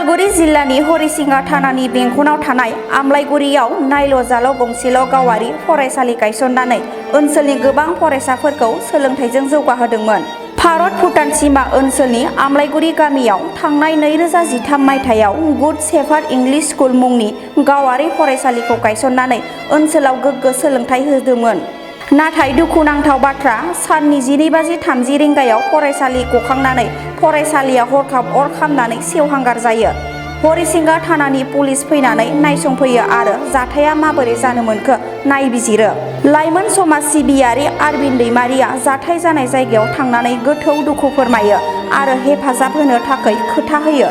उदालगुरि जिल्लानि हरिसिंगा थानानि बेंखनाव थानाय आमलायगुरियाव नायल' गंसेल' गावारि फरायसालि गायसननानै ओनसोलनि गोबां फरायसाफोरखौ सोलोंथाइजों जौगाहोदोंमोन। भारत भुटान सीमा ओनसोलनि आमलायगुरि गामियाव थांनाय 2013 मायथाइयाव गुड शेफार्ड इंलिश स्कुल मुंनि गावारि फरायसालिखौ गायसननानै ओनसोलाव गोग्गो सोलोंथाइ होदोंमोन। नाथाय दुखुनांथाव बाथ्रा, साननि 12:30 रिंगायाव फरायसालि गखांनानै फरायसालिया हरखाब अर खामनानै सेवहांगार जायो। हरिसिंगा थानानि पुलिस फैनानै नायसंफैयो आरो जाथाया माबोरै जानो मोनखो नायबिजिरो। लाइमोन समाज सिबियारि आरबिन दैमारिया जाथाय जानाय जायगायाव थांनानै गोथौ दुखु फोरमायो आरो हेफाजाब होनो थाखाय खोथा होयो।